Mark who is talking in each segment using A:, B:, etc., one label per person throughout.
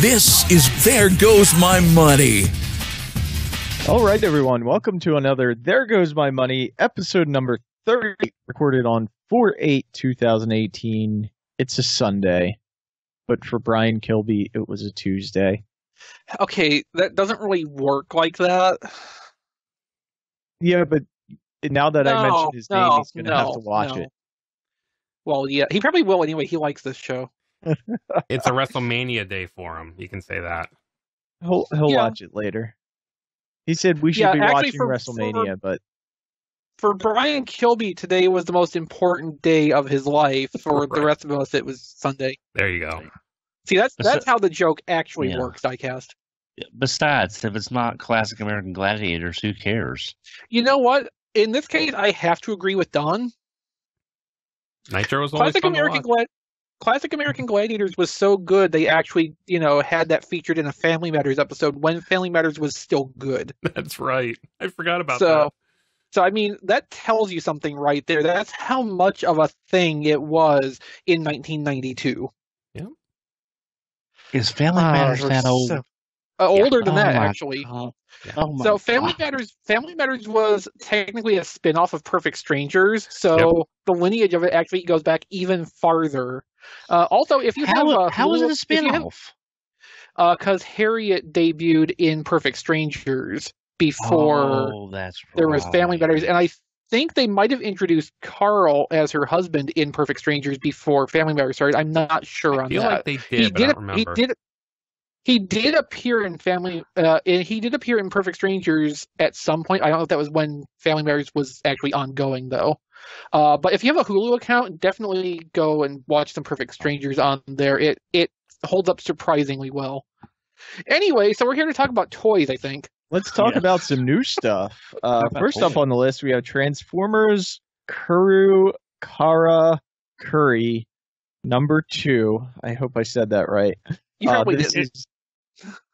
A: This is There Goes My Money.
B: All right, everyone. Welcome to another There Goes My Money, episode number 30, recorded on 4/8/2018. It's a Sunday, but for Brian Kilby, it was a Tuesday.
C: Okay, that doesn't really work like that.
B: Yeah, but now that I mentioned his name, he's going to have to watch it.
C: Well, yeah, he probably will anyway. He likes this show.
D: It's a WrestleMania day for him. You can say that.
B: He'll watch it later. He said we should be watching WrestleMania, but
C: for Brian Kilby, today was the most important day of his life. For the rest of us, it was Sunday.
D: There you go.
C: See, that's how the joke actually works, Diecast.
E: Besides, if it's not classic American Gladiators, who cares?
C: You know what? In this case, I have to agree with Don.
D: Nitro was always fun to watch.
C: Classic American Gladiators was so good, they actually, had that featured in a Family Matters episode when Family Matters was still good.
D: That's right. I forgot about that.
C: So, I mean, that tells you something right there. That's how much of a thing it was in 1992.
D: Yeah.
E: Is Family Matters that old?
C: Older than that, actually.
E: So
C: Family Matters was technically a spin-off of Perfect Strangers, so the lineage of it actually goes back even farther. Also, if you
E: how is it a spin-off?
C: Because Harriet debuted in Perfect Strangers before there was Family Matters, and I think they might have introduced Carl as her husband in Perfect Strangers before Family Matters started. I'm not sure on that.
D: I feel like they did, but I don't remember.
C: He did appear in he did appear in Perfect Strangers at some point. I don't know if that was when Family Matters was actually ongoing, though. But if you have a Hulu account, definitely go and watch some Perfect Strangers on there. It holds up surprisingly well. Anyway, so we're here to talk about toys, I think.
B: Let's talk about some new stuff. First up on the list, we have Transformers Kuru Kara Curry number 2. I hope I said that right.
C: You probably did.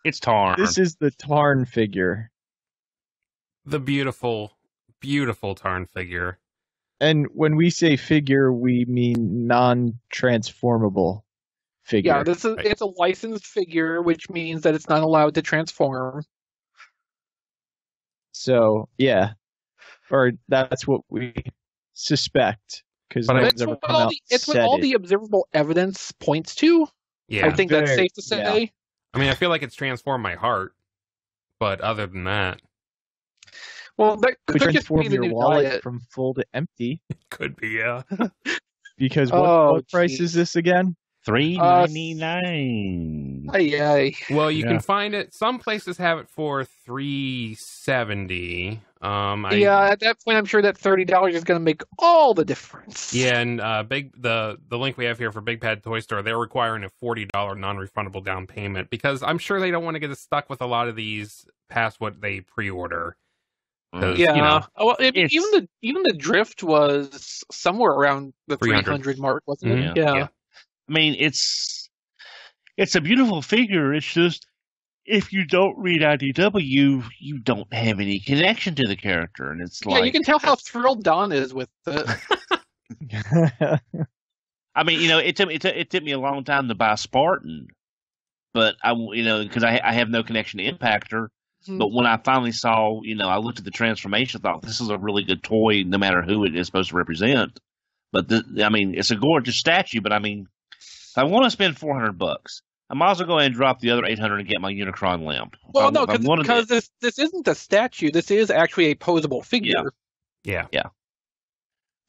E: It's Tarn.
B: This is the Tarn figure.
D: The beautiful, beautiful Tarn figure.
B: And when we say figure, we mean non-transformable figure.
C: Yeah, it's a licensed figure, which means that it's not allowed to transform.
B: So, yeah. Or that's what we suspect. Because
C: it's what all the observable evidence points to.
D: Yeah.
C: I think that's safe to say.
B: Yeah.
D: I mean, I feel like it's transformed my heart, but other than that,
C: well, that could just
B: transform
C: be the
B: your
C: new
B: wallet
C: diet.
B: from full to empty.
D: could be, yeah.
B: Because what price is this again?
E: $3.99.
C: Aye.
D: Well, you can find it. Some places have it for $3.70.
C: At that point, I'm sure that $30 is going to make all the difference.
D: Yeah, and the link we have here for Big Pad Toy Store, they're requiring a $40 non-refundable down payment because I'm sure they don't want to get stuck with a lot of these past what they pre-order.
C: Yeah. Well, even the drift was somewhere around the 300 mark, wasn't it? Yeah.
E: I mean, it's a beautiful figure. It's just if you don't read IDW, you don't have any connection to the character, and it's like
C: you can tell how thrilled Don is with it.
E: I mean, it took me a long time to buy Spartan, but because I have no connection to Impactor. Mm-hmm. But when I finally saw, I looked at the transformation, I thought this is a really good toy, no matter who it is supposed to represent. But it's a gorgeous statue. But I mean, if I want to spend $400, I might as well go ahead and drop the other $800 and get my Unicron lamp.
C: Well, no, because this isn't a statue. This is actually a posable figure.
D: Yeah.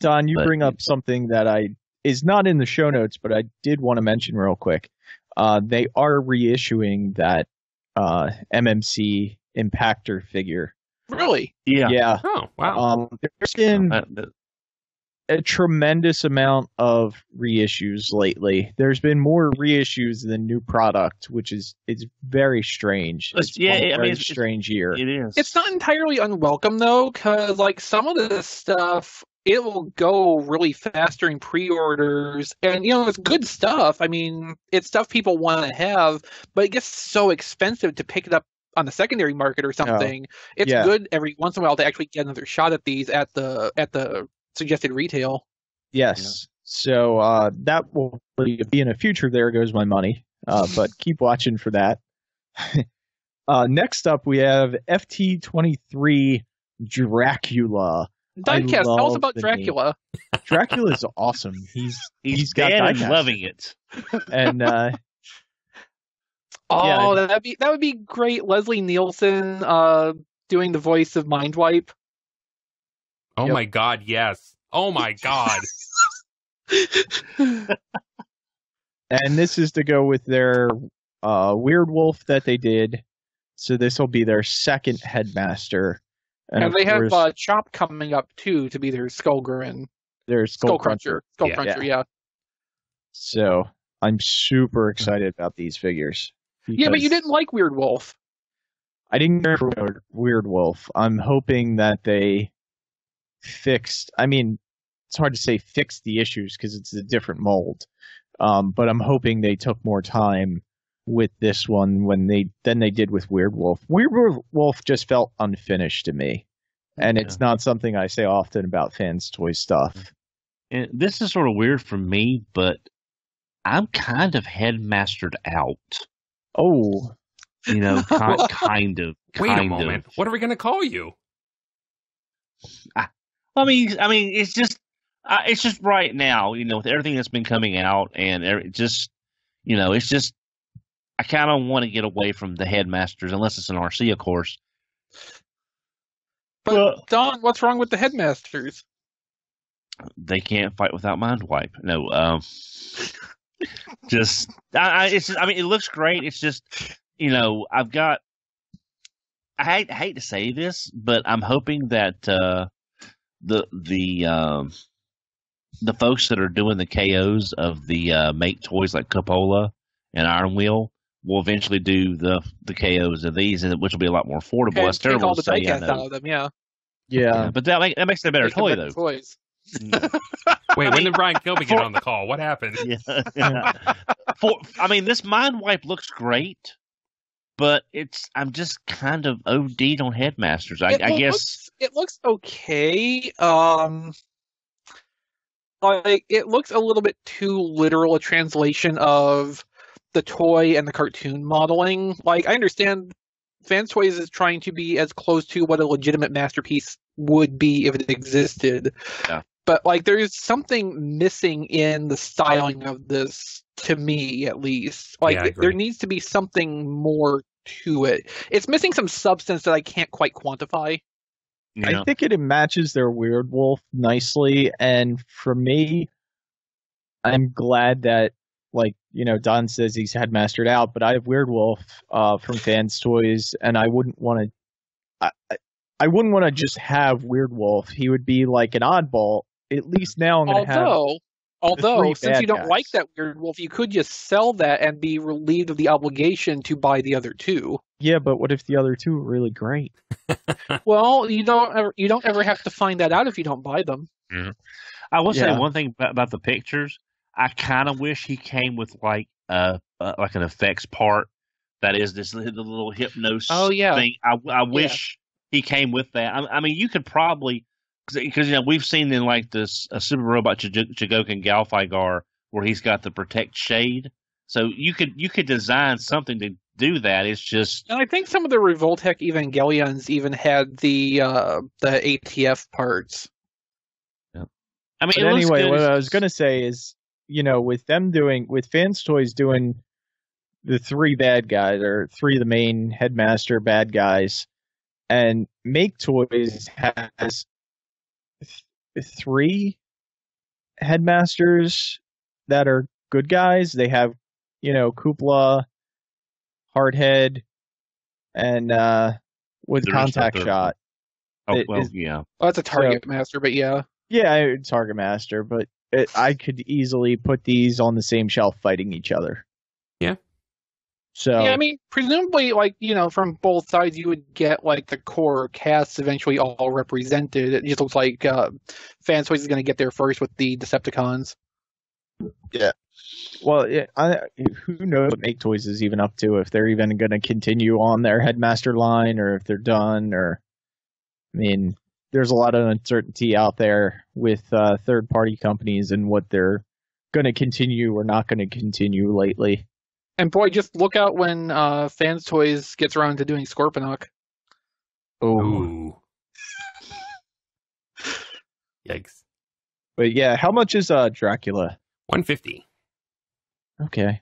B: Don, you bring up something that is not in the show notes, but I did want to mention real quick. They are reissuing that MMC Impactor figure.
C: Really?
B: Yeah.
D: Oh, wow.
B: There's been a tremendous amount of reissues lately. There's been more reissues than new product, which is very strange. It's a strange year.
E: It is.
C: It's not entirely unwelcome though, because some of this stuff, it will go really fast during pre-orders, and it's good stuff. I mean, it's stuff people want to have, but it gets so expensive to pick it up on the secondary market or something. It's good every once in a while to actually get another shot at these at the suggested retail.
B: Yes. So that will be in a future There Goes My Money. but keep watching for that. Next up, we have FT23 Dracula.
C: Diecast, tell us about Dracula.
B: Dracula is awesome. He's got
E: dead and
B: Diecast.
E: loving it.
B: And
C: that would be great. Leslie Nielsen doing the voice of Mindwipe.
D: Oh my God, yes. Oh my God.
B: And this is to go with their Weird Wolf that they did. So this will be their second Headmaster.
C: And they have Chop coming up, too, to be their Skullgrin.
B: Their Skullcruncher.
C: Skullcruncher, yeah.
B: So I'm super excited about these figures.
C: Yeah, but you didn't like Weird Wolf.
B: I didn't care for Weird Wolf. I'm hoping that they fixed... I mean, it's hard to say fixed the issues because it's a different mold. But I'm hoping they took more time with this one than they did with Weird Wolf. Weird Wolf just felt unfinished to me. And it's not something I say often about Fans Toy stuff.
E: And this is sort of weird for me, but I'm kind of Headmastered out.
B: Oh.
E: You know, kind of.
D: Wait a moment. What are we going to call you?
E: I mean, it's just right now, you know, with everything that's been coming out and it's just, I kind of want to get away from the Headmasters, unless it's an RC, of course.
C: But, Don, what's wrong with the Headmasters?
E: They can't fight without Mindwipe. No, it looks great. It's just, I hate to say this, but I'm hoping that the folks that are doing the KOs of the make toys like Coppola and Iron Wheel will eventually do the KOs of these, and which will be a lot more affordable.
C: And
E: That's terrible
C: take all the
E: to say,
C: diecast out of them,
B: yeah.
E: But that makes it a better toy, though.
C: Toys.
D: Wait, when did Brian Kilby get on the call? What happened?
E: Yeah. This Mindwipe looks great, but I'm just kind of OD'd on Headmasters. I guess
C: it looks okay. It looks a little bit too literal a translation of the toy and the cartoon modeling. Like, I understand Fans Toys is trying to be as close to what a legitimate masterpiece would be if it existed.
E: Yeah.
C: But, there's something missing in the styling of this, to me, at least. There needs to be something more to it. It's missing some substance that I can't quite quantify.
E: Yeah.
B: I think it matches their Weird Wolf nicely, and for me, I'm glad that, Don says he's Headmastered out, but I have Weird Wolf from Fans Toys, and I wouldn't want to just have Weird Wolf. He would be like an oddball. At least now I'm going to have...
C: Although, since you don't like that Weird Wolf, you could just sell that and be relieved of the obligation to buy the other two.
B: Yeah, but what if the other two are really great?
C: Well, you don't ever have to find that out if you don't buy them.
E: Mm-hmm. I will say one thing about the pictures. I kind of wish he came with like an effects part that is the little hypnosis thing. I wish he came with that. I mean, you could probably. Because we've seen in this Super Robot Chigokin Galfigar where he's got the protect shade, so you could design something to do that. It's just,
C: and I think some of the Revoltech Evangelions even had the ATF parts.
E: Yeah.
B: Anyway, what I was going to say is, with Fans Toys doing the three bad guys or three of the main Headmaster bad guys, and Make Toys has three Headmasters that are good guys. They have, Kupla, Hardhead, and with Contact Shot.
C: That's a Target Master, but yeah.
B: Yeah, Target Master, but I could easily put these on the same shelf fighting each other.
D: Yeah.
B: So
C: yeah, presumably, from both sides, you would get the core casts eventually all represented. It just looks like Fans Toys is going to get there first with the Decepticons.
B: Yeah. Well, who knows what Make Toys is even up to, if they're even going to continue on their Headmaster line or if they're done. There's a lot of uncertainty out there with third-party companies and what they're going to continue or not going to continue lately.
C: And boy, just look out when Fans Toys gets around to doing Scorponok.
D: Ooh. Yikes.
B: But yeah, how much is Dracula?
D: $150.
B: Okay.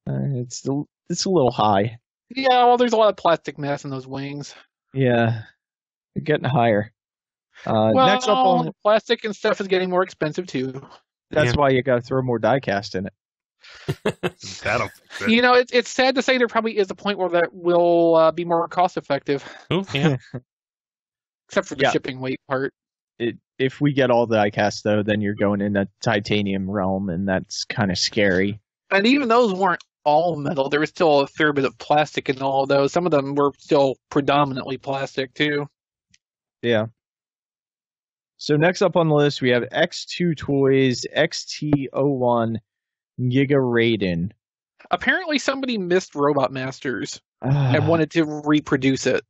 B: It's a little high.
C: Yeah, well, there's a lot of plastic mass in those wings.
B: Yeah. You're getting higher.
C: Well,
B: Next up on
C: plastic and stuff is getting more expensive too.
B: that's why you got to throw more diecast in it.
D: That'll fix it.
C: You know, it's sad to say there probably is a point where that will be more cost effective.
D: Ooh, yeah.
C: Except for the shipping weight part.
B: If we get all the diecast though, then you're going in the titanium realm, and that's kind of scary.
C: And even those weren't all metal. There was still a fair bit of plastic in all of those. Some of them were still predominantly plastic too.
B: Yeah. So next up on the list, we have X2 Toys XT01 Giga Raiden.
C: Apparently somebody missed Robot Masters and wanted to reproduce it.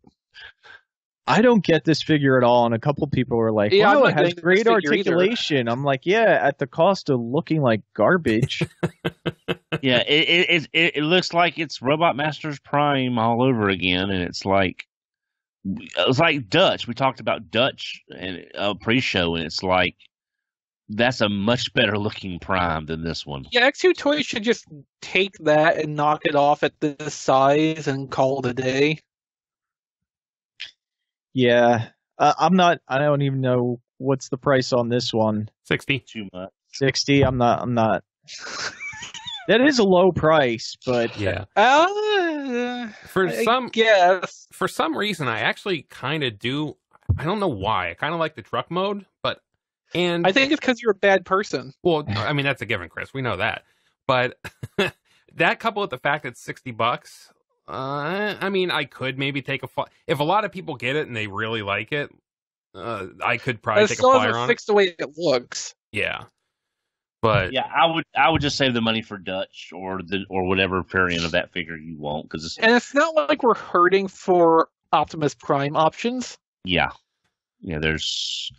B: I don't get this figure at all, and a couple people were like, "Wow, it has great articulation." I'm like, "Yeah, at the cost of looking like garbage."
E: Yeah, it looks like it's Robot Masters Prime all over again, and it's like Dutch. We talked about Dutch and pre-show, and it's like that's a much better looking Prime than this one.
C: Yeah, X2 Toys should just take that and knock it off at this size and call it a day.
B: Yeah, I don't even know what's the price on this one.
D: 60.
E: Too much.
B: 60. I'm not. That is a low price, but
D: Yeah.
C: For
D: some reason, I actually kind of do. I don't know why. I kind of like the truck mode, and
C: I think it's because you're a bad person.
D: Well, I mean that's a given, Chris. We know that, but that coupled with the fact that it's $60. I mean, I could maybe take if a lot of people get it and they really like it. I could probably take a flyer on it.
C: Fixed the way it looks.
D: Yeah, but
E: yeah, I would just save the money for Dutch or whatever variant of that figure you want
C: and it's not like we're hurting for Optimus Prime options.
E: Yeah, there's.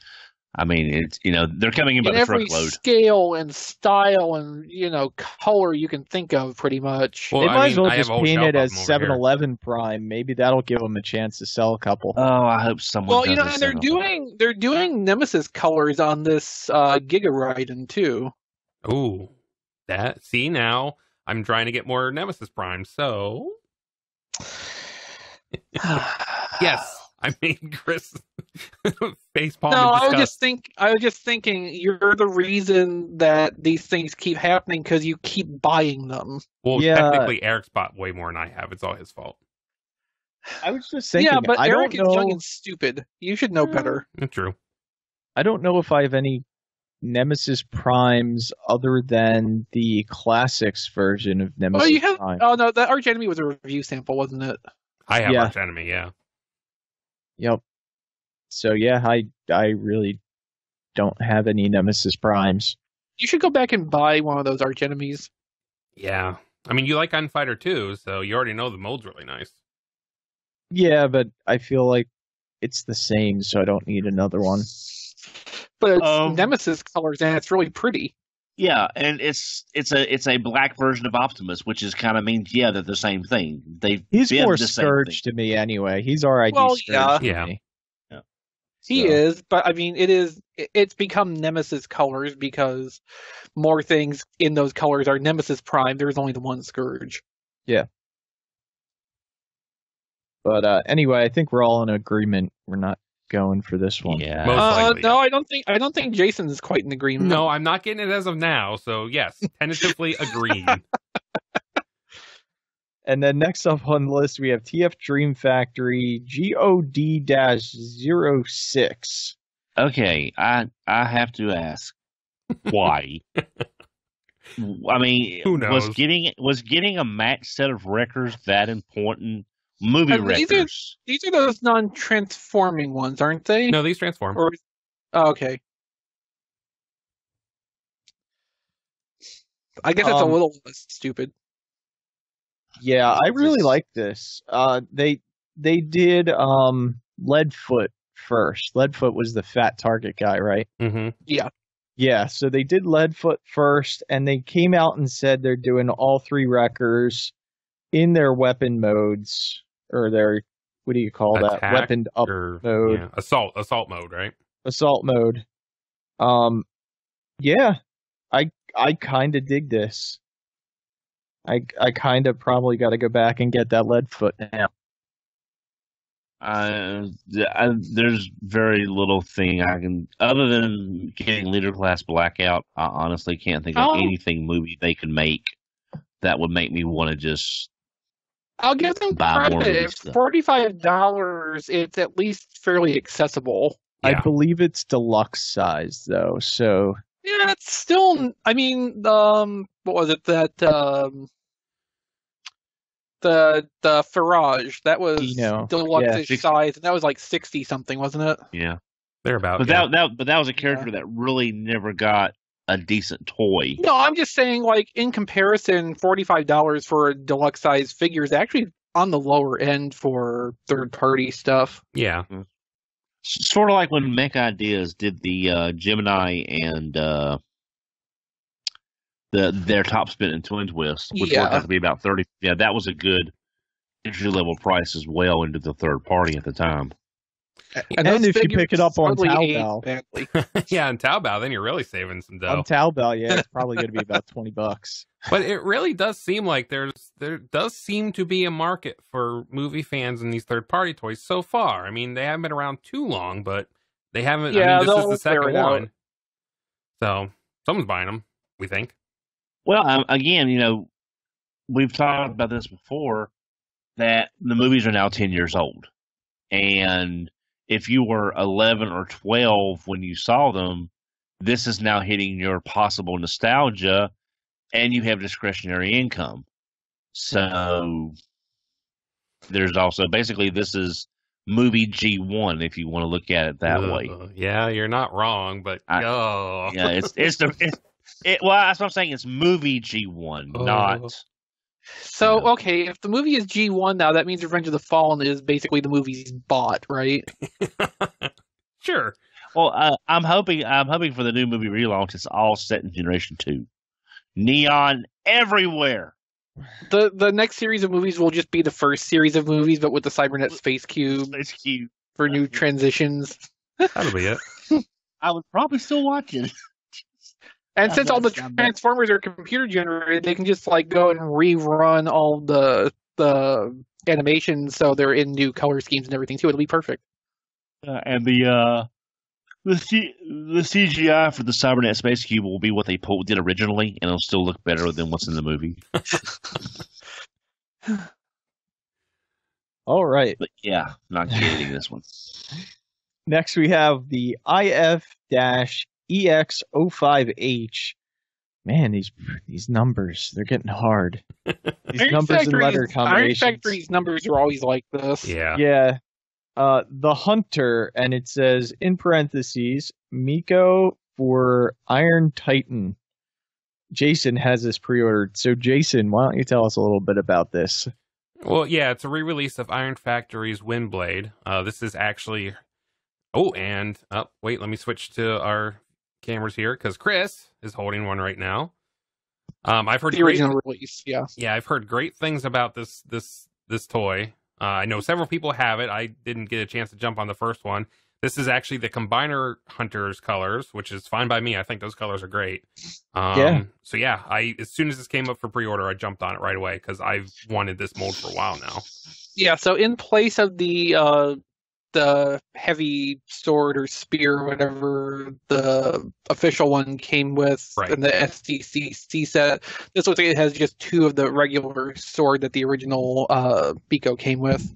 E: I mean, it's they're coming in by the
C: every
E: truckload.
C: Scale and style and color you can think of, pretty much.
B: Well, they might as well just paint it as 7-Eleven Prime. Maybe that'll give them a chance to sell a couple.
E: Oh, I hope someone.
C: Well, and they're doing Nemesis colors on this Giga Raiden too.
D: Ooh, now I'm trying to get more Nemesis Prime. So yes. I mean, Chris, facepalm.
C: No, I was just thinking, you're the reason that these things keep happening because you keep buying them.
D: Well, technically, Eric's bought way more than I have. It's all his fault.
B: I was just thinking.
C: Yeah, but Eric is young and stupid. You should know better.
D: True.
B: I don't know if I have any Nemesis Primes other than the Classics version of Nemesis Prime.
C: Oh no, that Arch Enemy was a review sample, wasn't it?
D: I have Arch Enemy, yeah.
B: Yep. So yeah, I really don't have any Nemesis Primes.
C: You should go back and buy one of those Arch Enemies.
D: Yeah. I mean, you like Gunfighter too, so you already know the mode's really nice.
B: Yeah, but I feel like it's the same, so I don't need another one.
C: But it's Nemesis colors, and it's really pretty.
E: Yeah, and it's a black version of Optimus, which is kind of means they're the same thing. He's
B: more Scourge to me anyway. He's RID Scourge to me.
E: Yeah.
C: He is, but I mean, it's become Nemesis colors because more things in those colors are Nemesis Prime. There's only the one Scourge.
B: Yeah. But anyway, I think we're all in agreement. We're not going for this one.
E: Yeah.
D: Most likely,
C: no, I don't think Jason is quite in agreement.
D: No, I'm not getting it as of now. So yes, tentatively agreed.
B: And then next up on the list, we have TF Dream Factory GOD-06.
E: Okay, I have to ask, why? I mean,
D: who knows?
E: Was getting a match set of records that important? Movie records.
C: These are those non-transforming ones, aren't they?
D: No, these transform.
C: Okay. I guess that's a little stupid.
B: Yeah, I really like this. They did Leadfoot first. Leadfoot was the fat target guy, right?
D: Mm-hmm.
C: Yeah.
B: Yeah, so they did Leadfoot first, and they came out and said they're doing all 3 Wreckers in their weapon modes, or their, what do you call that? Weaponed up mode.
D: Yeah. Assault mode, right?
B: Assault mode. Yeah, I kind of dig this. I kind of probably got to go back and get that Leadfoot now.
E: There's very little thing I can, other than getting Leader Class Blackout. I honestly can't think of anything movie they could make that would make me want to just.
C: I'll give them credit. $45, it's at least fairly accessible.
B: Yeah. I believe it's deluxe size though, so.
C: Yeah, it's still. I mean, what was it that? The Farage, that was deluxe size, and that was like 60 something, wasn't it?
E: Yeah,
D: they're about.
E: But that was a character that really never got a decent toy.
C: No, I'm just saying, like in comparison, $45 for a deluxe size figure is actually on the lower end for third party stuff.
D: Yeah,
E: sort of like when Mech Ideas did the Gemini and their top spin and twin twist, which worked out to be about 30. Yeah, that was a good entry level price as well into the third party at the time.
B: And if you pick it up on TaoBao,
D: yeah, on TaoBao, then you're really saving some dough.
B: On TaoBao, yeah, it's probably going to be about $20.
D: But it really does seem like there does seem to be a market for movie fans in these third party toys so far. I mean, they haven't been around too long, but they haven't.
C: Yeah,
D: I mean, this is the second one, so someone's buying them. We think.
E: Well, again, we've talked about this before, that the movies are now 10 years old. And if you were 11 or 12 when you saw them, this is now hitting your possible nostalgia, and you have discretionary income. So there's also, basically, this is movie G1, if you want to look at it that way.
D: Yeah, you're not wrong, but
E: yeah, well, that's what I'm saying. It's movie G1, not.
C: So, okay, if the movie is G1 now, that means Revenge of the Fallen is basically the movie's bought, right?
D: Sure.
E: Well, I'm hoping for the new movie relaunch. It's all set in Generation 2. Neon everywhere.
C: The next series of movies will just be the first series of movies, but with the Cybernet Space Cube for new transitions.
D: That'll be it.
E: I would probably still watch it.
C: And since all the Transformers are computer generated, they can just go and rerun all the animations, so they're in new color schemes and everything too. It'll be perfect.
E: And the CGI for the Cybernet Space Cube will be what they did originally, and it'll still look better than what's in the movie.
B: All right.
E: But yeah, not getting this one.
B: Next we have the IF-EX05H. Man, these numbers, they're getting hard. These numbers and letter combinations.
C: Iron Factory's numbers are always like this.
D: Yeah.
B: Yeah. The Hunter, and it says, in parentheses, Miko for Iron Titan. Jason has this pre-ordered. So, Jason, why don't you tell us a little bit about this?
D: Well, yeah, it's a re-release of Iron Factory's Windblade. This is actually... wait, let me switch to our cameras here, because Chris is holding one right now. I've heard
C: the original release, yeah.
D: Yeah, I've heard great things about this toy. I know several people have it. I didn't get a chance to jump on the first one. This is actually the Combiner Hunters colors, which is fine by me. I think those colors are great.
B: Yeah.
D: So yeah, as soon as this came up for pre-order, I jumped on it right away because I've wanted this mold for a while now.
C: Yeah, so in place of the heavy sword or spear or whatever the official one came with in the SDCC set, this looks like it has just 2 of the regular sword that the original Biko came with.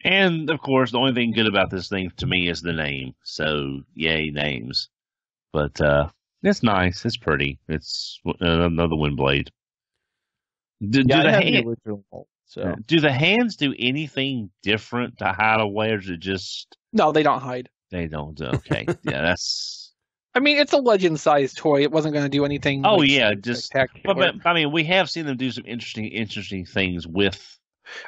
E: And of course, the only thing good about this thing to me is the name. So yay, names. But it's nice. It's pretty. It's another Windblade. Do the hands do anything different to hide away, or is it just...
C: No, they don't hide.
E: They don't. Okay. Yeah, that's...
C: I mean, it's a legend-sized toy. It wasn't going to do anything.
E: Oh, yeah, just... But, I mean, we have seen them do some interesting things with...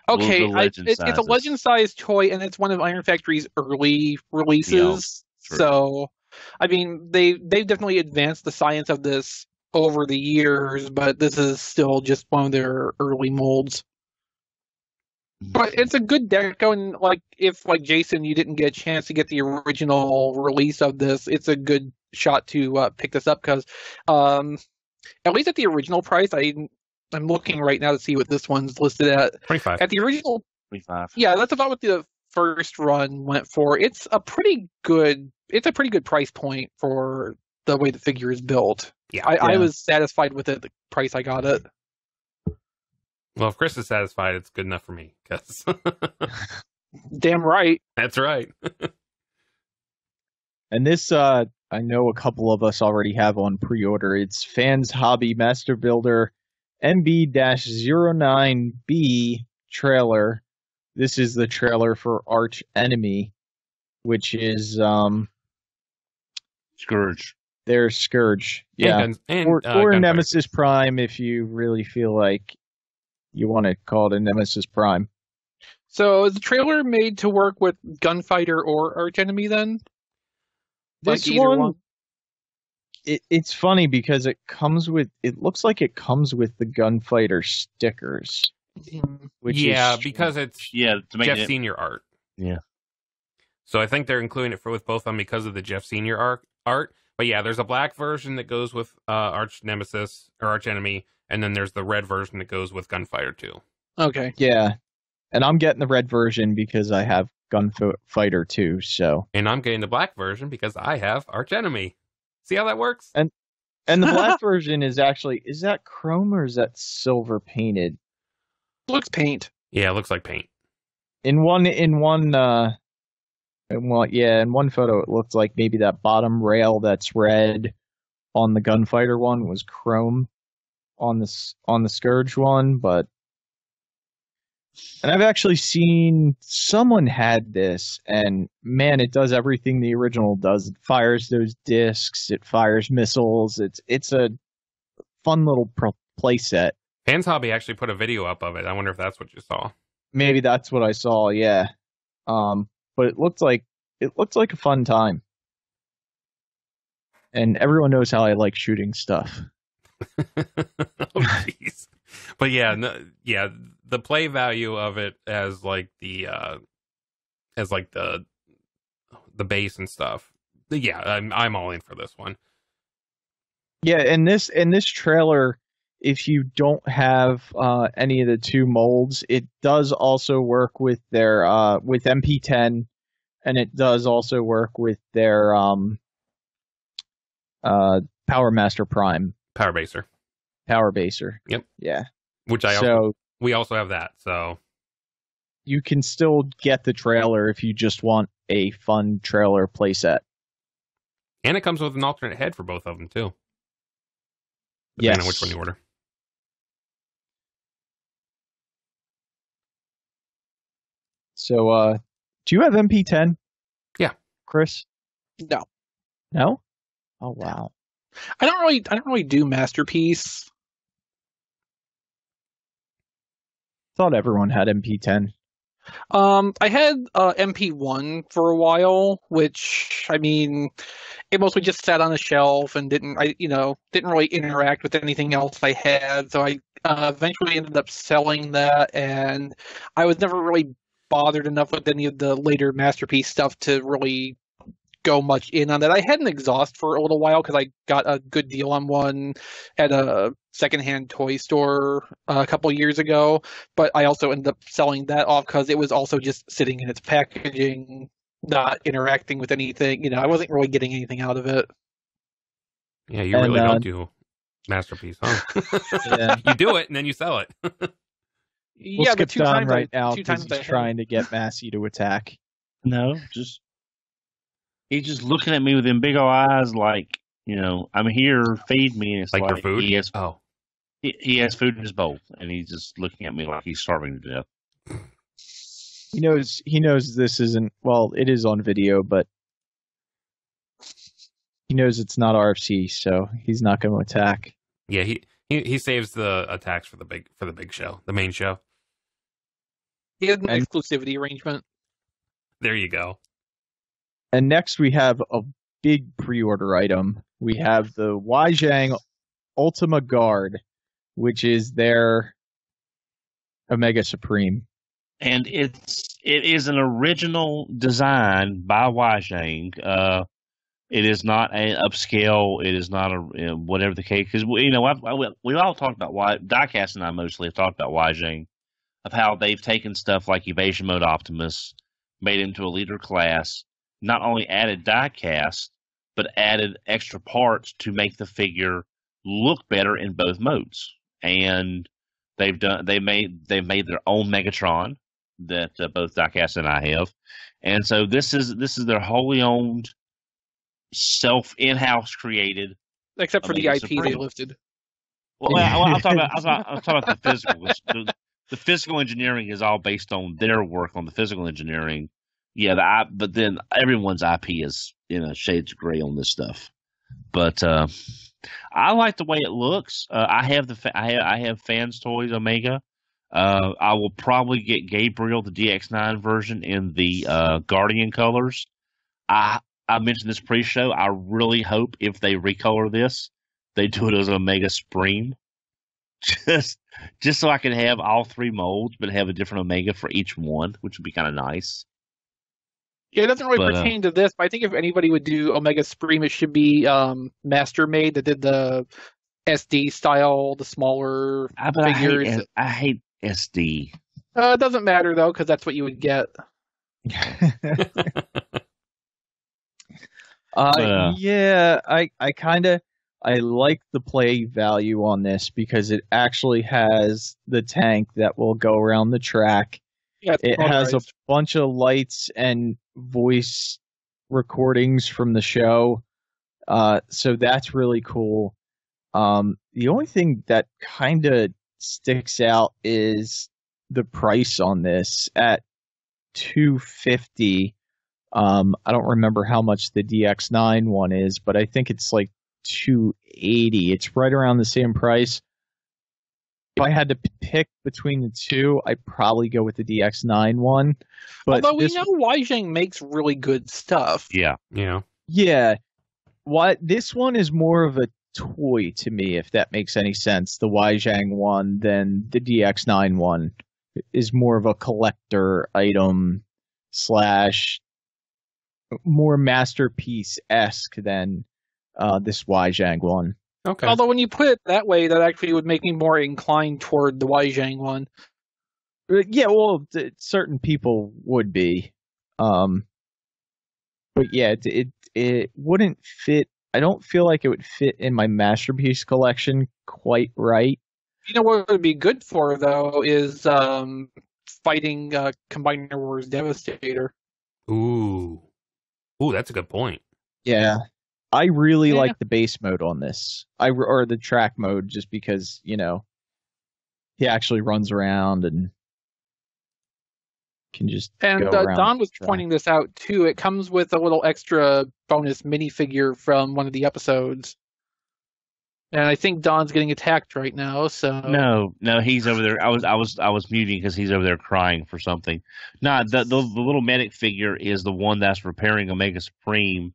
C: Okay, it's a legend-sized toy, and it's one of Iron Factory's early releases. Yeah, so I mean, they've definitely advanced the science of this over the years, but this is still just one of their early molds. But it's a good deco, and like if like Jason, you didn't get a chance to get the original release of this, it's a good shot to pick this up because, at least at the original price, I'm looking right now to see what this one's listed at.
D: 25.
C: At the original,
E: 25.
C: yeah, that's about what the first run went for. It's a pretty good price point for the way the figure is built.
D: Yeah.
C: I was satisfied with it, the price I got it.
D: Well, if Chris is satisfied, it's good enough for me. 'Cause
C: Damn right.
D: that's right.
B: And this, I know a couple of us already have on pre-order. It's Fans Hobby Master Builder MB-09B trailer. This is the trailer for Arch Enemy, which is
E: Scourge.
B: their Scourge. Yeah. Or
D: Gunfighter.
B: Nemesis Prime if you really feel like you want to call it a Nemesis Prime.
C: So is the trailer made to work with Gunfighter or Arch Enemy then?
B: This
C: Like either
B: one, it's funny because it looks like it comes with the Gunfighter stickers. Which is
D: because it's
E: To make
D: Jeff
E: it,
D: Senior art.
E: Yeah.
D: So I think they're including it with both of them because of the Jeff Senior art. But yeah, there's a black version that goes with Arch Nemesis or Arch Enemy, and then there's the red version that goes with Gunfighter too.
C: Okay.
B: Yeah. And I'm getting the red version because I have Gunfighter too, so.
D: And I'm getting the black version because I have Arch Enemy. See how that works?
B: And the black version is that chrome or is that silver painted?
C: Looks paint.
D: Yeah, it looks like paint.
B: In one photo it looked like maybe that bottom rail that's red on the Gunfighter one was chrome on the Scourge one, and I've actually seen someone had this, and man, it does everything the original does. It fires those discs, it fires missiles. It's a fun little play set.
D: Fans Hobby actually put a video up of it. I wonder if that's what you saw.
B: Maybe that's what I saw, yeah. But it looked like a fun time. And everyone knows how I like shooting stuff.
D: Oh, jeez. But yeah, the play value of it as like the base and stuff. Yeah, I'm all in for this one.
B: Yeah, and this trailer, if you don't have any of the two molds, it does also work with their with MP10, and it does also work with their Power Master Prime.
D: Power Baser.
B: Yep. Yeah.
D: Which we also have that, so
B: you can still get the trailer if you just want a fun trailer playset.
D: And it comes with an alternate head for both of them too.
B: Yes.
D: Depending on which one you order.
B: So, do you have MP10?
D: Yeah.
B: Chris?
C: No.
B: No? Oh wow.
C: I don't really do Masterpiece.
B: Thought everyone had MP10.
C: I had MP1 for a while, which I mean, it mostly just sat on a shelf and didn't really interact with anything else I had. So I eventually ended up selling that, and I was never really bothered enough with any of the later Masterpiece stuff to really go much in on that. I had an exhaust for a little while because I got a good deal on one at a secondhand toy store a couple years ago, but I also ended up selling that off because it was also just sitting in its packaging, not interacting with anything. I wasn't really getting anything out of it.
D: Yeah, you really don't do Masterpiece, huh?
B: Yeah.
D: You do it and then you sell it.
B: We'll skip Don right now because he's trying to get Massey to attack.
E: No, he's just looking at me with them big old eyes like, I'm here, feed me. And it's
D: like your food?
E: He has food in his bowl, and he's just looking at me like he's starving to death.
B: He knows this isn't, well, it is on video, but he knows it's not RFC, so he's not going to attack.
D: Yeah, he saves the attacks for the big show, the main show.
C: He has an exclusivity arrangement.
D: There you go.
B: And next we have a big pre-order item. We have the Weijang Ultima Guard, which is their Omega Supreme.
E: And it is an original design by Weijang. It is not an upscale. It is not a whatever the case. Because we all talked about Diecast and I mostly have talked about Weijang, of how they've taken stuff like Evasion Mode Optimus, made him to a leader class, not only added diecast, but added extra parts to make the figure look better in both modes. And they made their own Megatron that both Diecast and I have. And so this is their wholly owned, in-house created,
C: except for the
E: Omega
C: IP
E: Supreme.
C: they lifted.
E: Well, I'm talking about the physical. The physical engineering is all based on their work on the physical engineering. Yeah, but then everyone's IP is shades of gray on this stuff. But I like the way it looks. I have Fans Toys Omega. I will probably get Gabriel, the DX9 version, in the Guardian colors. I mentioned this pre-show. I really hope if they recolor this, they do it as Omega Supreme. Just so I can have all three molds, but have a different Omega for each one, which would be kind of nice.
C: Yeah, it doesn't really pertain to this, but I think if anybody would do Omega Supreme, it should be Master Made that did the SD style, the smaller figures.
E: I hate SD.
C: It doesn't matter, though, because that's what you would get.
B: Yeah, I like the play value on this because it actually has the tank that will go around the track.
C: Yeah,
B: it has a bunch of lights and voice recordings from the show. So that's really cool. The only thing that kind of sticks out is the price on this at $250. I don't remember how much the DX9 one is, but I think it's like $280. It's right around the same price. If I had to pick between the two, I'd probably go with the DX9 one. But
C: although we know Weijang makes really good stuff.
E: Yeah.
B: This one is more of a toy to me, if that makes any sense. The Weijang one than the DX9 one is more of a collector item / more masterpiece-esque than this Weijang one.
D: Okay.
C: Although when you put it that way, that actually would make me more inclined toward the Weijang one.
B: Yeah, well, certain people would be. But yeah, it wouldn't fit. I don't feel like it would fit in my masterpiece collection quite right.
C: You know what it would be good for, though, is fighting Combiner Wars Devastator.
D: Ooh, that's a good point.
B: Yeah. I really like the base mode on this. Or the track mode, just because, he actually runs around and can just go around.
C: Don was pointing this out, too. It comes with a little extra bonus minifigure from one of the episodes. And I think Don's getting attacked right now, so...
E: No, he's over there. I was muting because he's over there crying for something. No, the little medic figure is the one that's repairing Omega Supreme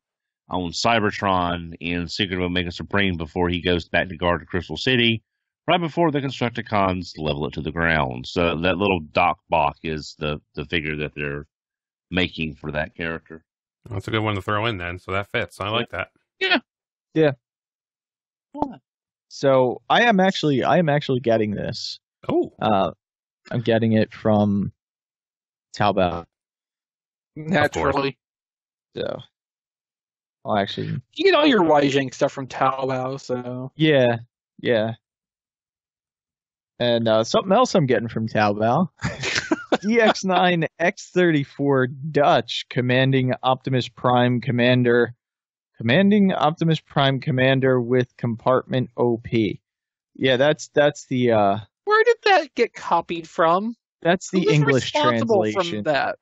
E: on Cybertron in Secret of Omega Supreme before he goes back to guard Crystal City, right before the Constructicons level it to the ground. So that little Doc Bach is the figure that they're making for that character.
D: Well, that's a good one to throw in then, so that fits. I like that.
B: Yeah. So I am actually getting this.
D: Oh.
B: I'm getting it from TaoBao.
C: Naturally.
B: So I'll actually...
C: You get all your Weijang stuff from TaoBao, so...
B: Yeah. And something else I'm getting from TaoBao. DX9 X34 Dutch commanding Optimus Prime Commander with compartment OP. Yeah, that's the...
C: Where did that get copied from?
B: That's the English translation.
C: From that?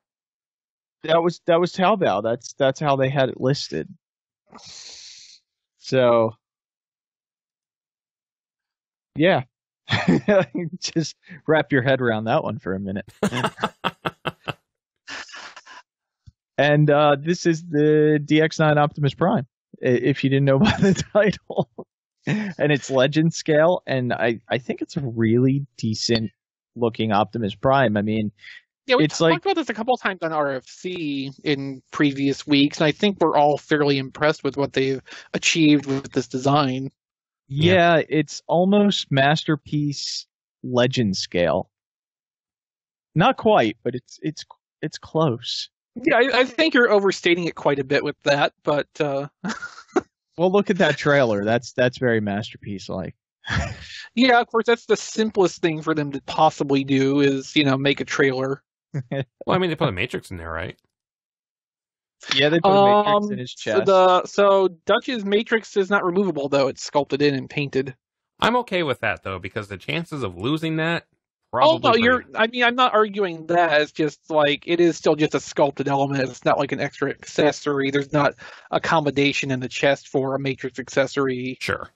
B: That was TaoBao. That's how they had it listed. So, yeah. Just wrap your head around that one for a minute. And this is the DX9 Optimus Prime. if you didn't know by the title. And it's legend scale, and I think it's a really decent looking Optimus Prime. I mean,
C: Yeah, we
B: it's
C: talked
B: like
C: about this a couple times on RFC in previous weeks, and I think we're all fairly impressed with what they've achieved with this design.
B: yeah, it's almost masterpiece legend scale. Not quite, but it's close.
C: Yeah, I think you're overstating it quite a bit with that, but
B: Well, look at that trailer. That's very masterpiece like.
C: yeah, of course, that's the simplest thing for them to possibly do is, make a trailer.
D: Well, I mean, they put a Matrix in there, right?
B: Yeah, they put a Matrix in his chest.
C: So Dutch's Matrix is not removable, though. It's sculpted in and painted.
D: I'm okay with that, though, because the chances of losing that probably...
C: I'm not arguing that. It's just like, it is still just a sculpted element. It's not like an extra accessory. There's not accommodation in the chest for a Matrix accessory.
D: Sure.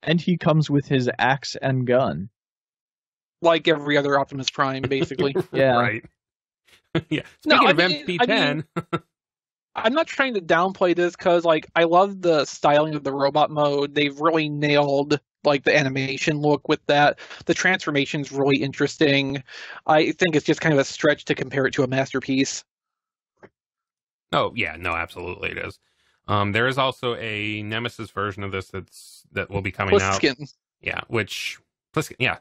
B: And he comes with his axe and gun.
C: Like every other Optimus Prime, basically.
B: Yeah.
D: Right. Yeah. Speaking of MP10...
C: I'm not trying to downplay this because, I love the styling of the robot mode. They've really nailed, the animation look with that. The transformation's really interesting. I think it's just kind of a stretch to compare it to a masterpiece.
D: Oh, yeah. No, absolutely it is. There is also a Nemesis version of this that will be coming out.
C: Pliskin.
D: Yeah, Pliskin, yeah.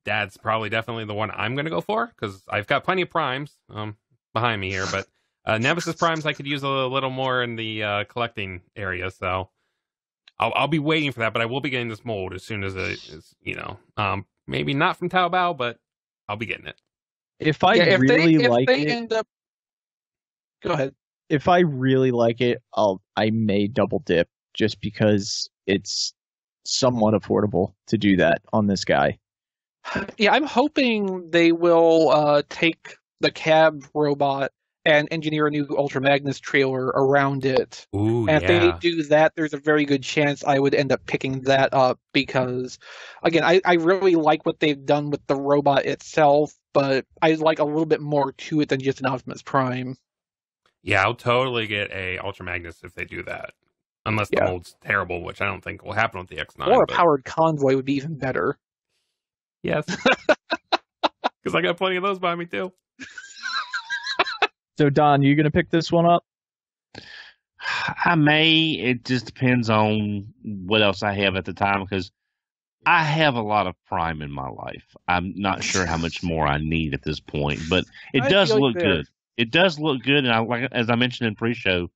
D: That's probably definitely the one I'm going to go for because I've got plenty of Primes behind me here, but Nemesis Primes I could use a little more in the collecting area, so I'll be waiting for that, but I will be getting this mold as soon as it is, maybe not from TaoBao, but I'll be getting it.
B: If I really like it,
C: go ahead.
B: If I really like it, I may double dip just because it's somewhat affordable to do that on this guy.
C: Yeah, I'm hoping they will take the cab robot and engineer a new Ultra Magnus trailer around it.
D: Ooh,
C: and if they do that, there's a very good chance I would end up picking that up because, again, I really like what they've done with the robot itself, but I like a little bit more to it than just an Optimus Prime.
D: Yeah, I'll totally get a Ultra Magnus if they do that. Unless the mold's terrible, which I don't think will happen with the X9.
C: Or a powered convoy would be even better.
D: Yes. Because I got plenty of those by me, too.
B: So, Don, you going to pick this one up?
E: I may. It just depends on what else I have at the time because I have a lot of Prime in my life. I'm not sure how much more I need at this point, but it does look good. It does look good, and as I mentioned in pre-show,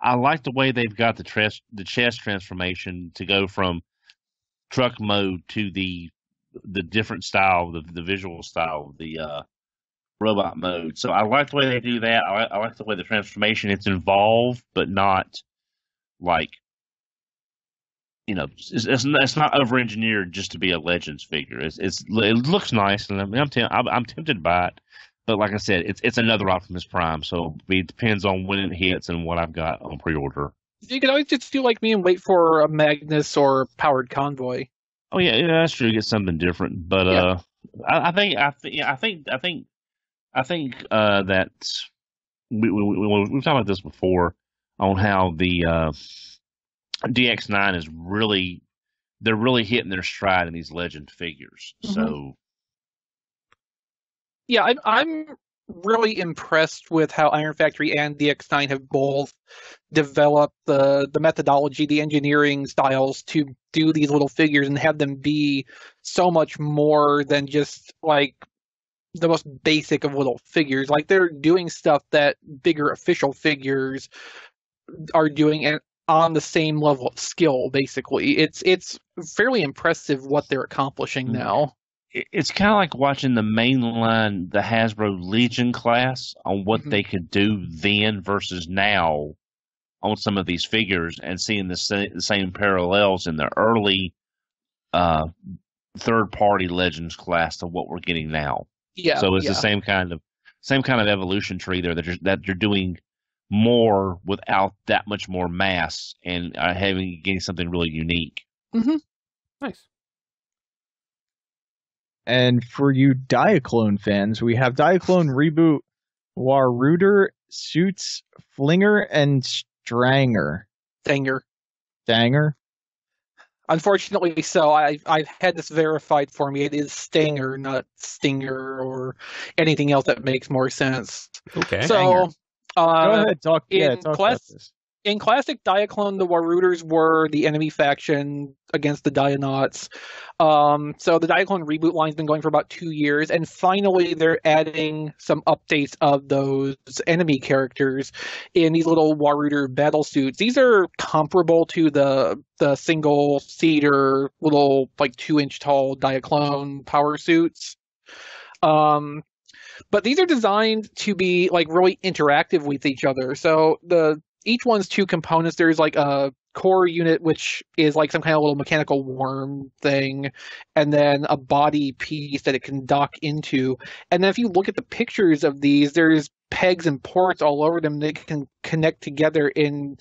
E: I like the way they've got the chest transformation to go from truck mode to the different style, the visual style of the robot mode. So I like the way they do that. I like the way the transformation, it's involved, but not it's not over engineered just to be a Legends figure. It looks nice, and I'm tempted by it. But like I said, it's another Optimus Prime, so it depends on when it hits and what I've got on pre-order.
C: You can always just do like me and wait for a Magnus or powered convoy.
E: Oh yeah, that's true. Get something different, but I think that we've talked about this before on how the DX9 is they're really hitting their stride in these Legend figures. Mm-hmm. So
C: yeah, I'm really impressed with how Iron Factory and DX9 have both developed the methodology, the engineering styles to do these little figures and have them be so much more than just like the most basic of little figures. Like they're doing stuff that bigger official figures are doing and on the same level of skill, basically. It's fairly impressive what they're accomplishing now.
E: It's kind of like watching the mainline, the Hasbro Legion class on what they could do then versus now on some of these figures and seeing the same parallels in the early third-party Legends class to what we're getting now.
C: Yeah.
E: So it's the same kind of evolution tree there that you're doing more without that much more mass and getting something really unique.
C: Mm-hmm.
D: Nice.
B: And for you Diaclone fans, we have Diaclone Reboot, Waruder, Suits, Flinger, and Stranger.
C: Stanger.
B: Stanger?
C: Unfortunately, so I've had this verified for me. It is Stanger, not Stinger, or anything else that makes more sense.
D: Okay.
C: So,
B: Go ahead, talk about this.
C: In classic Diaclone, the Warrooters were the enemy faction against the Dionauts. So the Diaclone Reboot line's been going for about 2 years, and finally they're adding some updates of those enemy characters in these little Warrooter battle suits. These are comparable to the single-seater little, like, 2-inch tall Diaclone power suits. But these are designed to be, like, really interactive with each other. So each one's 2 components. There's like a core unit, which is like some kind of little mechanical worm thing, and then a body piece that it can dock into. And then if you look at the pictures of these, there's pegs and ports all over them that can connect together in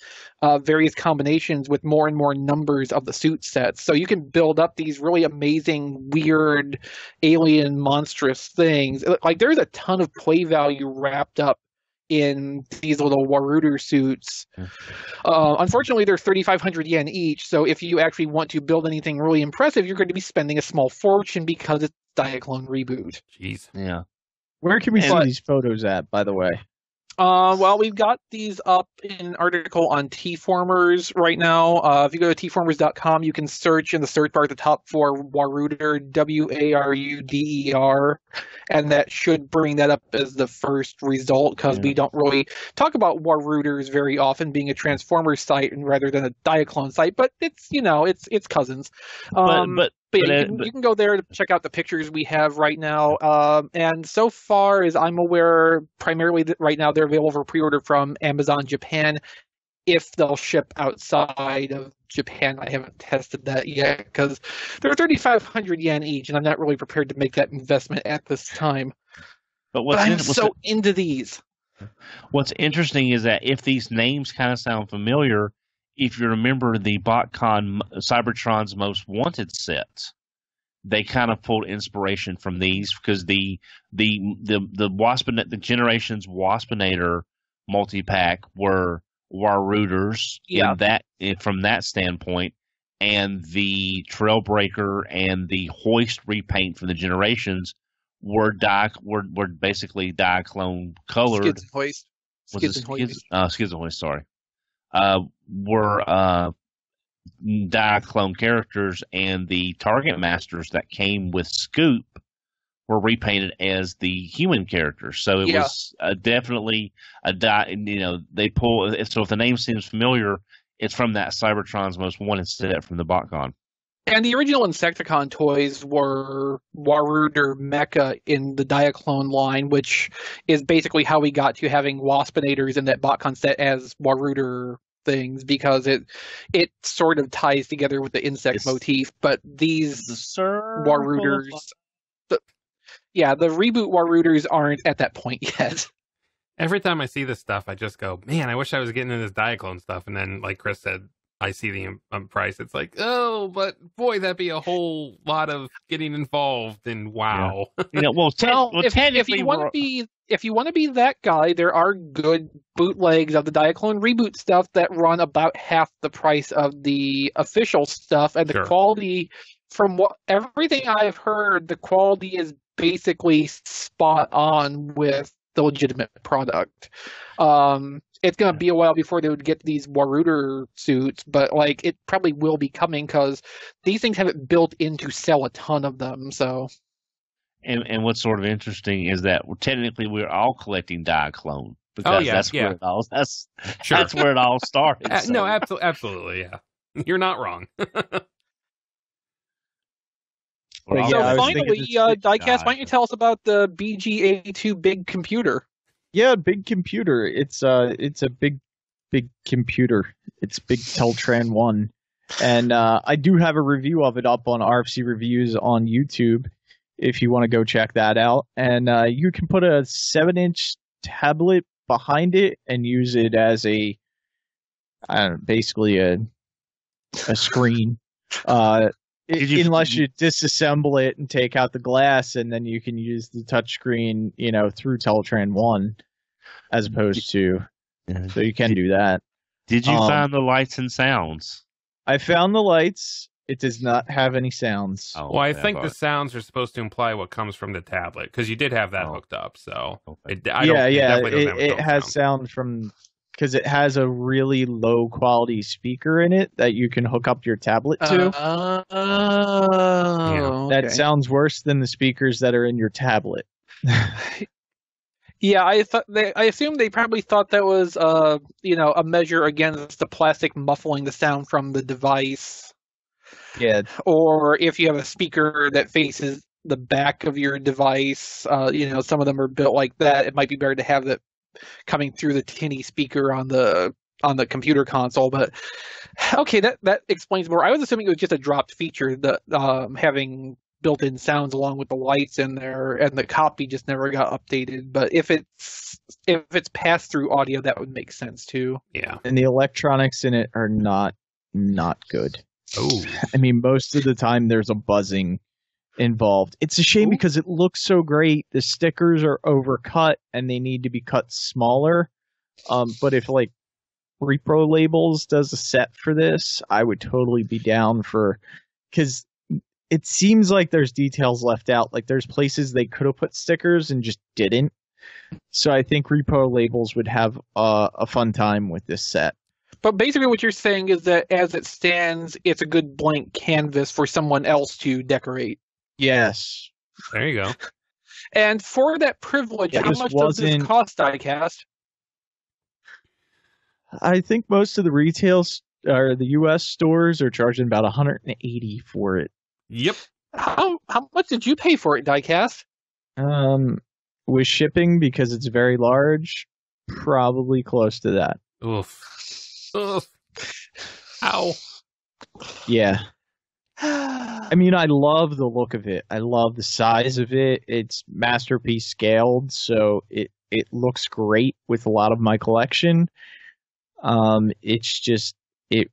C: various combinations with more and more numbers of the suit sets. So you can build up these really amazing, weird, alien, monstrous things. Like, there's a ton of play value wrapped up in these little Warrooter suits. Unfortunately, they're 3,500 yen each, so if you actually want to build anything really impressive, you're going to be spending a small fortune because it's Diaclone Reboot.
D: Jeez.
E: Yeah.
B: Where can we see these photos at, by the way?
C: Well, we've got these up in an article on T-Formers right now. If you go to tformers.com, you can search in the search bar at the top for Warrooter, Waruder, and that should bring that up as the first result, because we don't really talk about Warrooters very often being a Transformers site and rather than a Diaclone site, but it's, it's cousins. But you can go there to check out the pictures we have right now. And so far as I'm aware, primarily right now they're available for pre-order from Amazon Japan, if they'll ship outside of Japan. I haven't tested that yet because they're 3,500 yen each, and I'm not really prepared to make that investment at this time. But I'm so into these.
E: What's interesting is that if these names kind of sound familiar, if you remember the BotCon Cybertron's Most Wanted set, they kind of pulled inspiration from these because the Generations Waspinator multi-pack were Warrooters from that standpoint, and the Trailbreaker and the Hoist repaint from the Generations were basically Diaclone colored.
C: Skids and Hoist.
E: Skids and Hoist, sorry. Were Diaclone characters, and the Target Masters that came with Scoop were repainted as the human characters. So it was definitely they pull. So if the name seems familiar, it's from that Cybertron's Most Wanted set from the BotCon.
C: And the original Insecticon toys were Warrooter Mecha in the Diaclone line, which is basically how we got to having Waspinators in that BotCon set as Warrooter things, because it sort of ties together with the insect motif. But these Warrooters, the Reboot Warrooters aren't at that point yet.
D: Every time I see this stuff, I just go, man, I wish I was getting into this Diaclone stuff. And then, like Chris said, I see the price. It's like, oh, but boy, that'd be a whole lot of getting involved. And wow,
C: if you want to be that guy, there are good bootlegs of the Diaclone Reboot stuff that run about half the price of the official stuff, and the quality, from everything I've heard, the quality is basically spot on with the legitimate product. It's going to be a while before they would get these Warrooter suits, but it probably will be coming because these things have it built in to sell a ton of them. So,
E: and what's sort of interesting is that technically we're all collecting Diaclone because that's where it all started.
D: No, absolutely, yeah, you're not wrong.
C: So finally, Diecast, why don't you tell us about the BGA2 big computer?
B: Yeah, big computer. It's a big computer. It's big Teltran 1. And I do have a review of it up on RFC Reviews on YouTube if you want to go check that out. And you can put a 7-inch tablet behind it and use it as basically a screen. Unless you disassemble it and take out the glass, and then you can use the touchscreen, through Teltran 1, as opposed to. So you can do that.
E: Did you find the lights and sounds?
B: I found the lights. It does not have any sounds.
E: Oh,
D: Well, I
E: okay,
D: think the sounds are supposed to imply what comes from the tablet because you did have that hooked up. So
E: Okay.
D: it definitely doesn't have its own
B: has sound from because it has a really low quality speaker in it that you can hook up your tablet to.
C: Okay.
B: That sounds worse than the speakers that are in your tablet.
C: Yeah, I assume they probably thought that was a measure against the plastic muffling the sound from the device.
B: Yeah.
C: Or if you have a speaker that faces the back of your device, some of them are built like that. It might be better to have that coming through the tinny speaker on the computer console. But okay, that explains more. I was assuming it was just a dropped feature, that having built-in sounds along with the lights in there, and the copy just never got updated. But if it's pass-through audio, that would make sense too.
D: Yeah.
B: And the electronics in it are not good.
D: Oh.
B: I mean, most of the time there's a buzzing involved. It's a shame because it looks so great. The stickers are overcut and they need to be cut smaller. But if like Repro Labels does a set for this, I would totally be down for, because it seems like there's details left out. Like there's places they could have put stickers and just didn't. So I think Repro Labels would have a fun time with this set.
C: But basically what you're saying is that as it stands, it's a good blank canvas for someone else to decorate.
B: Yes.
D: There you go.
C: And for that privilege, how much does this cost, Diecast?
B: I think most of the retails or the US stores are charging about $180 for it.
D: Yep.
C: How much did you pay for it, Diecast?
B: With shipping, because it's very large, probably close to that.
D: Oof. Ugh. Ow.
B: Yeah. I mean, I love the look of it. I love the size of it. It's masterpiece scaled, so it looks great with a lot of my collection. It's just the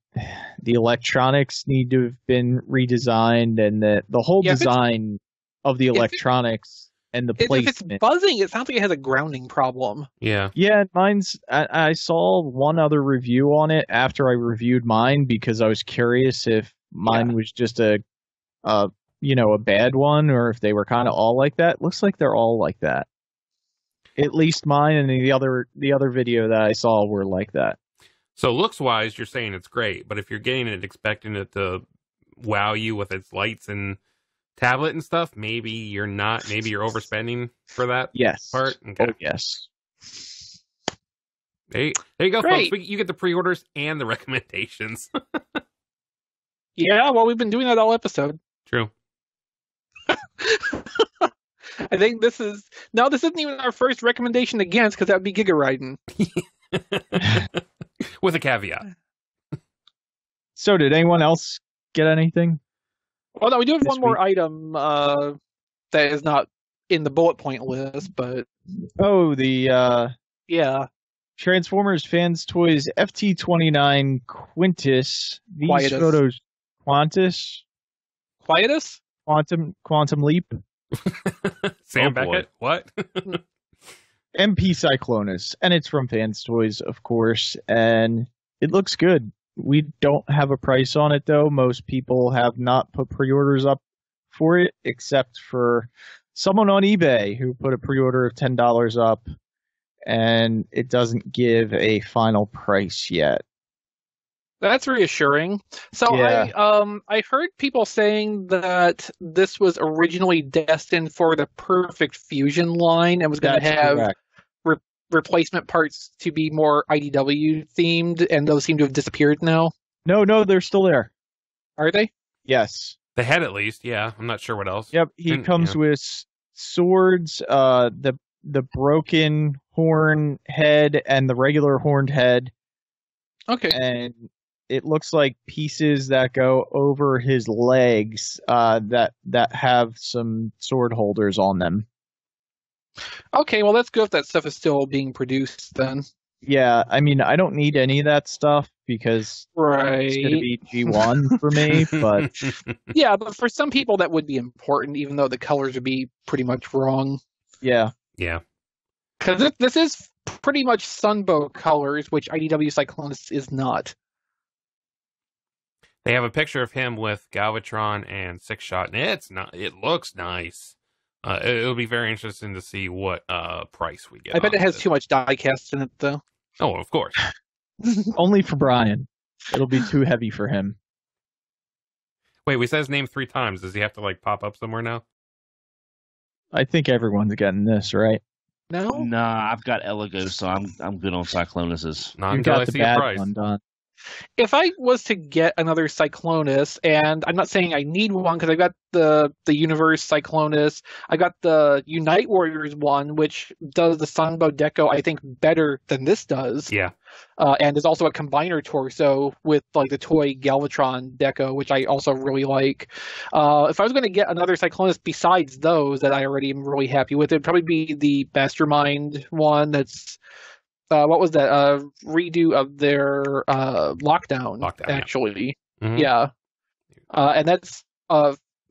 B: electronics need to have been redesigned, and the whole design of the electronics and the placement.
C: If it's buzzing, it sounds like it has a grounding problem.
D: Yeah.
B: Yeah, I saw one other review on it after I reviewed mine because I was curious if mine was just a bad one or if they were kind of all like that. Looks like they're all like that. At least mine and the other video that I saw were like that.
D: So looks wise, you're saying it's great, but if you're getting it expecting it to wow you with its lights and tablet and stuff, maybe you're not. Maybe you're overspending for that part. Okay.
B: Oh, yes.
D: There you go,
C: Great.
D: folks. You get the pre-orders and the recommendations.
C: Yeah, well, we've been doing that all episode.
D: True.
C: I think this isn't even our first recommendation against, because that would be Giga Raiden.
D: With a caveat.
B: So did anyone else get anything?
C: Well, no, we do have
B: This
C: one more item that is not in the bullet point list, but
B: Oh, the
C: yeah,
B: Transformers Fans Toys FT29 Quintus. These
C: Quietus.
B: photos, Quantus,
C: Quietus?
B: Quantum Leap,
D: Sam
E: Oh, boy.
D: Beckett? What?
B: MP Cyclonus, and it's from Fans Toys, of course, and it looks good. We don't have a price on it, though. Most people have not put pre-orders up for it, except for someone on eBay who put a pre-order of $10 up, and it doesn't give a final price yet.
C: That's reassuring. So
B: Yeah.
C: I heard people saying that this was originally destined for the Perfect Fusion line and was going to
B: That's
C: have
B: correct.
C: replacement parts to be more IDW themed, and those seem to have disappeared now.
B: No, they're still there.
C: Are they?
B: Yes.
D: The head, at least. Yeah. I'm not sure what else.
B: Yep, he
D: And-
B: comes
D: yeah.
B: with swords, the broken horn head and the regular horned head,
C: Okay.
B: and it looks like pieces that go over his legs that have some sword holders on them.
C: Okay, well, that's good if that stuff is still being produced then.
B: Yeah, I mean, I don't need any of that stuff because
C: Right.
B: it's going to be G1 for me, but
C: Yeah, but for some people that would be important, even though the colors would be pretty much wrong.
B: yeah.
D: Yeah.
C: Because this is pretty much Sunbow colors, which IDW Cyclonus is not.
D: They have a picture of him with Galvatron and Six Shot, and it looks nice. It'll be very interesting to see what price we get.
C: I bet it has
D: this.
C: too much diecast in it, though.
D: Oh, of course.
B: Only for Brian. It'll be too heavy for him.
D: Wait, we said his name 3 times. Does he have to like pop up somewhere now?
B: I think everyone's getting this, right?
C: No?
E: Nah, I've got Elegos, so I'm good on Cyclonuses.
D: Not
B: You
D: until
B: got
D: I
B: the
D: see a
B: bad
D: price.
B: one, Don.
C: If I was to get another Cyclonus, and I'm not saying I need one because I got the Universe Cyclonus, I got the Unite Warriors one, which does the Sunbow Deco, I think, better than this does.
D: Yeah.
C: And is also a combiner torso with like the toy Galvatron Deco, which I also really like. If I was going to get another Cyclonus besides those that I already am really happy with, it'd probably be the Mastermind one. That's what was that? Redo of their lockdown actually.
D: Yeah. Mm-hmm.
C: Yeah. And that's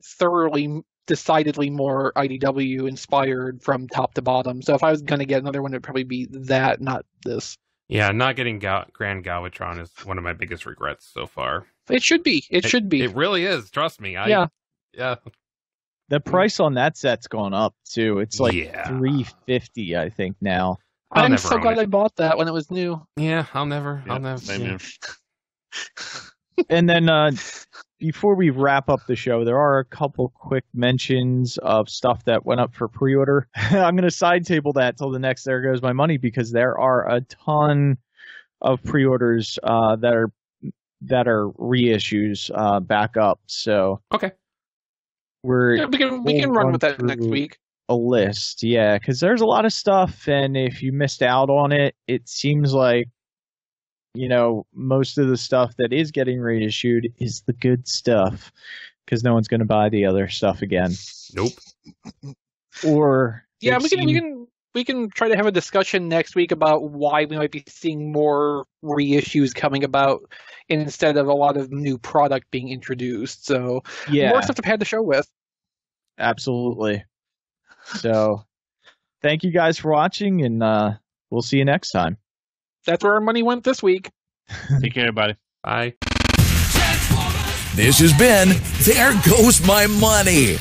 C: thoroughly, decidedly more IDW inspired from top to bottom. So if I was going to get another one, it'd probably be that, not this.
D: Yeah, not getting Grand Galvatron is one of my biggest regrets so far.
C: It should be. It should be.
D: It really is. Trust me.
C: Yeah.
B: The price on that set's gone up too. It's like $350, I think now.
C: I'm so glad I bought that when it was new.
D: Yeah, I'll never. Yeah.
B: And then before we wrap up the show, there are a couple quick mentions of stuff that went up for pre-order. I'm going to side table that till the next There Goes My Money because there are a ton of pre-orders that are reissues back up. So
D: okay,
C: we can run with that next week.
B: A list, yeah, because there's a lot of stuff, and if you missed out on it, it seems like, you know, most of the stuff that is getting reissued is the good stuff, because no one's going to buy the other stuff again.
D: Nope.
B: Or
C: yeah, we can try to have a discussion next week about why we might be seeing more reissues coming about instead of a lot of new product being introduced. So
B: yeah,
C: more stuff to pad the show with.
B: Absolutely. So, thank you guys for watching, and we'll see you next time.
C: That's where our money went this week.
E: Take care, everybody.
D: Bye.
A: This has been There Goes My Money.